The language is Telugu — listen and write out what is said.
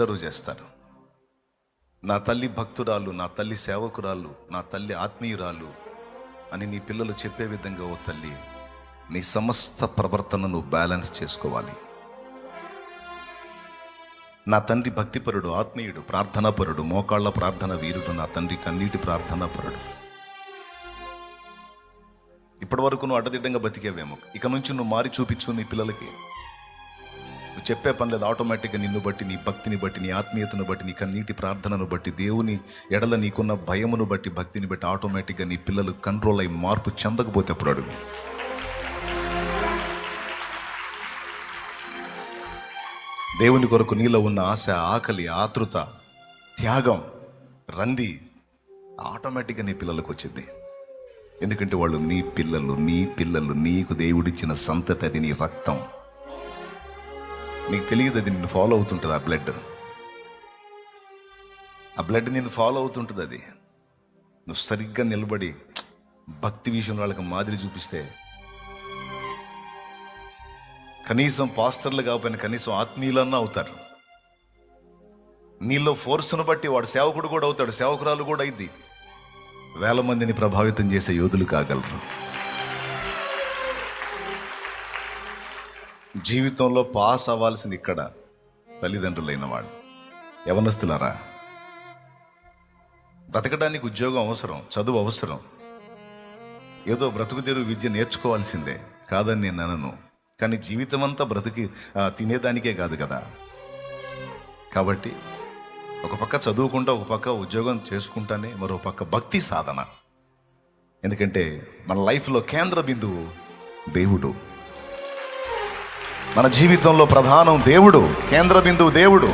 అబ్జర్వ్ చేస్తారు. నా తల్లి భక్తురాలు, నా తల్లి సేవకురాలు, నా తల్లి ఆత్మీయురాలు అని నీ పిల్లలు చెప్పే విధంగా ఓ తల్లి నీ సమస్త ప్రవర్తనను బ్యాలెన్స్ చేసుకోవాలి. నా తండ్రి భక్తిపరుడు, ఆత్మీయుడు, ప్రార్థనాపరుడు, మోకాళ్ళ ప్రార్థన వీరుడు, నా తండ్రి కన్నీటి ప్రార్థనాపరుడు. ఇప్పటి వరకు నువ్వు అడ్డదిడ్డంగా బతికేవేమో, ఇక నుంచి నువ్వు మారి చూపించు నీ పిల్లలకి. నువ్వు చెప్పే పని లేదు, ఆటోమేటిక్గా నిన్ను బట్టి, నీ భక్తిని బట్టి, నీ ఆత్మీయతను బట్టి, నీ కన్నీటి ప్రార్థనను బట్టి, దేవుని ఎడల నీకున్న భయమును బట్టి, భక్తిని బట్టి ఆటోమేటిక్గా నీ పిల్లలు కంట్రోల్ అయి మార్పు చెందకపోతే అప్పుడు అడుగు. దేవుని కొరకు నీలో ఉన్న ఆశ, ఆకలి, ఆతృత, త్యాగం, రంది ఆటోమేటిక్గా నీ పిల్లలకు వచ్చింది. ఎందుకంటే వాళ్ళు నీ పిల్లలు నీకు దేవుడిచ్చిన సంతతి, అది నీ రక్తం. నీకు తెలియదు, అది నిన్ను ఫాలో అవుతుంటుంది. ఆ బ్లడ్ నిన్ను ఫాలో అవుతుంటుంది. అది నువ్వు సరిగ్గా నిలబడి భక్తి విషయంలో వాళ్ళకి మాదిరి చూపిస్తే, కనీసం పాస్టర్లు కాకపోయినా కనీసం ఆత్మీయులన్నా అవుతారు. నీలో ఫోర్స్ను బట్టి వాడు సేవకుడు కూడా అవుతాడు, సేవకురాలు కూడా అయింది. వేల మందిని ప్రభావితం చేసే యోధులు కాగలరు. జీవితంలో పాస్ అవ్వాల్సింది ఇక్కడ తల్లిదండ్రులైన వాళ్ళు. యవనస్తులారా, బ్రతకడానికి ఉద్యోగం అవసరం, చదువు అవసరం, ఏదో బ్రతుకు తెరువు విద్య నేర్చుకోవాల్సిందే, కాదని నేను అనను. కానీ జీవితం అంతా బ్రతికి తినేదానికే కాదు కదా. కాబట్టి ఒక పక్క చదువుకుంటా, ఒక పక్క ఉద్యోగం చేసుకుంటానే, మరో పక్క భక్తి సాధన. ఎందుకంటే మన లైఫ్లో కేంద్ర బిందువు దేవుడు. మన జీవితంలో ప్రధానం దేవుడు, కేంద్ర బిందువు దేవుడు.